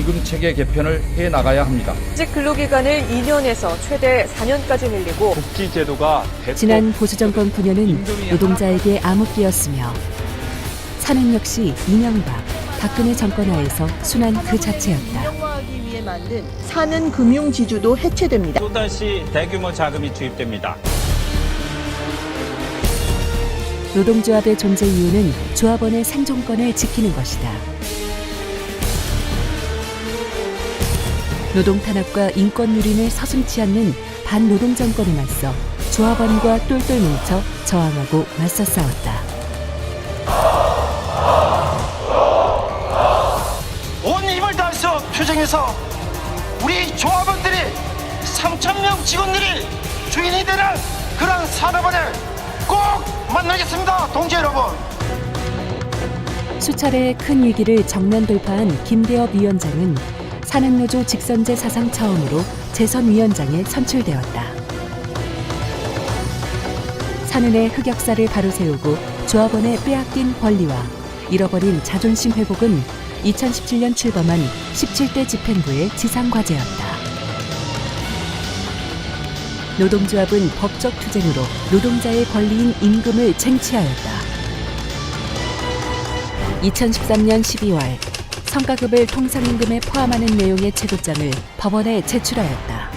임금체계 개편을 해나가야 합니다. 직 근로기간을 2년에서 최대 4년까지 늘리고 복지제도가 지난 보수정권 9년은 노동자에게 암흑기였으며 사는 역시 이명박, 박근혜 정권 하에서 순환 그 자체였다. 정형화하기 위해 만든 사는 금융지주도 해체됩니다. 또다시 대규모 자금이 투입됩니다. 노동조합의 존재 이유는 조합원의 생존권을 지키는 것이다. 노동 탄압과 인권 누린을 서슴지 않는 반노동 정권에 맞서 조합원과 똘똘 뭉쳐 저항하고 맞서 싸웠다. 온 힘을 다해서 투쟁해서 우리 조합원들이 3,000명 직원들이 주인이 되는 그런 산업원을 꼭 만나겠습니다, 동지 여러분. 수차례의 큰 위기를 정면 돌파한 김대엽 위원장은 사는노조 직선제 사상 처음으로 재선위원장에 선출되었다. 사는의 흑역사를 바로 세우고 조합원의 빼앗긴 권리와 잃어버린 자존심 회복은 2017년 출범한 17대 집행부의 지상과제였다. 노동조합은 법적 투쟁으로 노동자의 권리인 임금을 쟁취하였다. 2013년 12월 성과급을 통상임금에 포함하는 내용의 체급장을 법원에 제출하였다.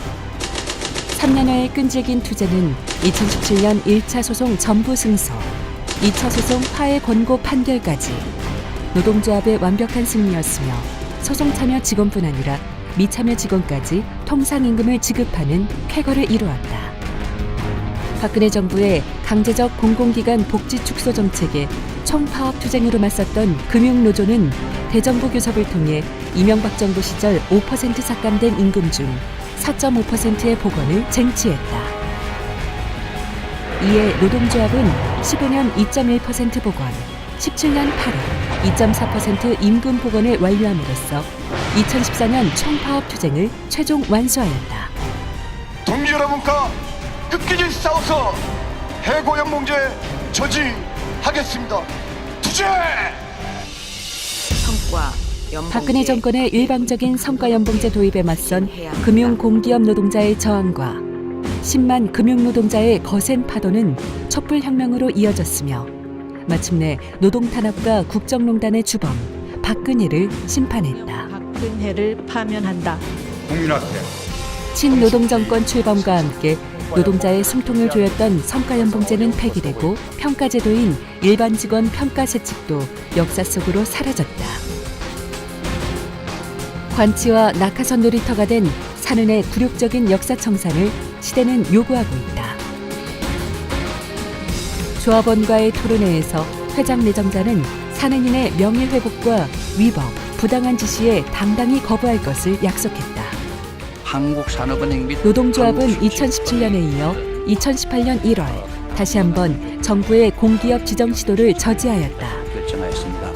3년여의 끈질긴 투쟁은 2017년 1차 소송 전부 승소, 2차 소송 화해 권고 판결까지 노동조합의 완벽한 승리였으며 소송 참여 직원뿐 아니라 미참여 직원까지 통상임금을 지급하는 쾌거를 이루었다. 박근혜 정부의 강제적 공공기관 복지 축소 정책에 총파업 투쟁으로 맞섰던 금융노조는 대정부 교섭을 통해 이명박 정부 시절 5% 삭감된 임금 중 4.5%의 복원을 쟁취했다. 이에 노동조합은 15년 2.1% 복원, 17년 8월 2.4% 임금 복원을 완료함으로써 2014년 총파업 투쟁을 최종 완수하였다. 동지 여러분과 끝까지 싸워서 해고연봉제 저지하겠습니다. 투쟁! 박근혜 정권의 일방적인 성과연봉제 도입에 맞선 금융공기업 노동자의 저항과 10만 금융노동자의 거센 파도는 촛불혁명으로 이어졌으며 마침내 노동탄압과 국정농단의 주범 박근혜를 심판했다. 박근혜를 파면한다. 국민한테 친노동정권 출범과 함께 노동자의 숨통을 조였던 성과연봉제는 폐기되고 평가제도인 일반 직원 평가세칙도 역사 속으로 사라졌다. 관치와 낙하산 놀이터가 된 산은의 굴욕적인 역사 청산을 시대는 요구하고 있다. 조합원과의 토론회에서 회장 내정자는 산은인의 명예회복과 위법, 부당한 지시에 당당히 거부할 것을 약속했다. 한국산업은행 및 노동조합은 2017년에 이어 2018년 1월 다시 한번 정부의 공기업 지정 시도를 저지하였다. 결정하였습니다.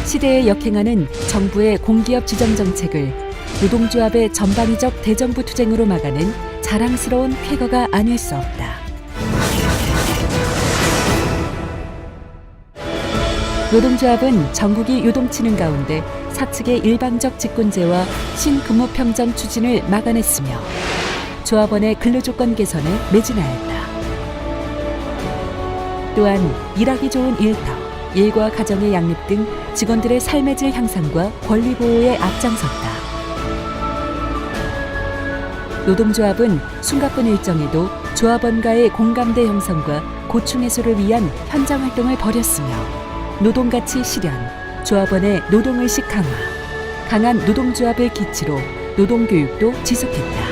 시대에 역행하는 정부의 공기업 지정 정책을 노동조합의 전방위적 대정부 투쟁으로 막아낸 자랑스러운 쾌거가 아닐 수 없다. 노동조합은 전국이 요동치는 가운데 사측의 일방적 직권제와 신근무평정 추진을 막아냈으며 조합원의 근로조건 개선에 매진하였다. 또한 일하기 좋은 일터, 일과 가정의 양립 등 직원들의 삶의 질 향상과 권리 보호에 앞장섰다. 노동조합은 숨가쁜 일정에도 조합원과의 공감대 형성과 고충 해소를 위한 현장 활동을 벌였으며 노동가치 실현, 조합원의 노동의식 강화, 강한 노동조합을 기치로 노동교육도 지속했다.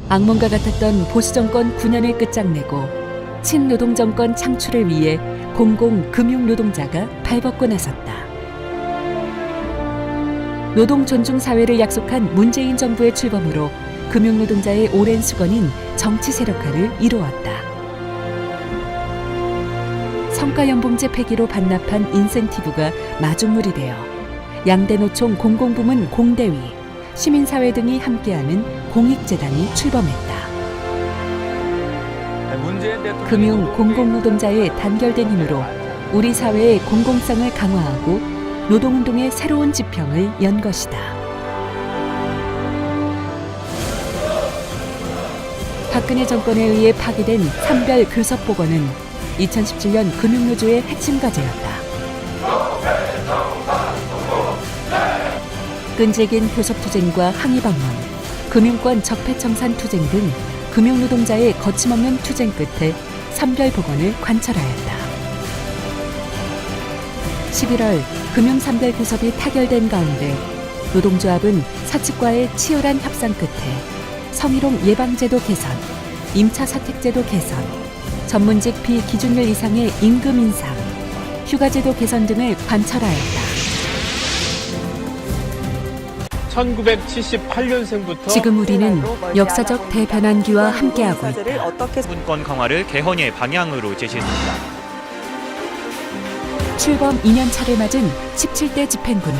악몽과 같았던 보수정권 9년을 끝장내고 친노동정권 창출을 위해 공공금융노동자가 발벗고 나섰다. 노동존중사회를 약속한 문재인 정부의 출범으로 금융노동자의 오랜 수건인 정치 세력화를 이루었다. 성과연봉제 폐기로 반납한 인센티브가 마중물이 되어 양대노총 공공부문 공대위, 시민사회 등이 함께하는 공익재단이 출범했다. 금융 공공노동자의 단결된 힘으로 우리 사회의 공공성을 강화하고 노동운동의 새로운 지평을 연 것이다. 박근혜 정권에 의해 파기된 산별교섭복원은 2017년 금융노조의 핵심 과제였다. 끈질긴 교섭투쟁과 항의방문, 금융권 적폐청산 투쟁 등 금융노동자의 거침없는 투쟁 끝에 산별복원을 관철하였다. 11월 금융산별교섭이 타결된 가운데 노동조합은 사측과의 치열한 협상 끝에 성희롱 예방제도 개선, 임차 사택제도 개선, 전문직 비기준율 이상의 임금 인상, 휴가제도 개선 등을 관철하였다. 1978년생부터 지금 우리는 역사적 대변환기와 함께하고 있다. 어떻게 분권 강화를 개헌의 방향으로 제시했습니다. 출범 2년차를 맞은 17대 집행부는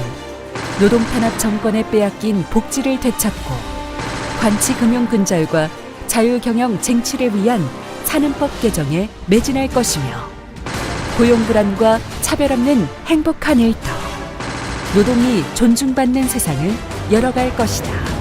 노동탄압 정권에 빼앗긴 복지를 되찾고 관치금융 근절과 자유경영 쟁취를 위한 산은법 개정에 매진할 것이며 고용불안과 차별 없는 행복한 일터, 노동이 존중받는 세상을 열어갈 것이다.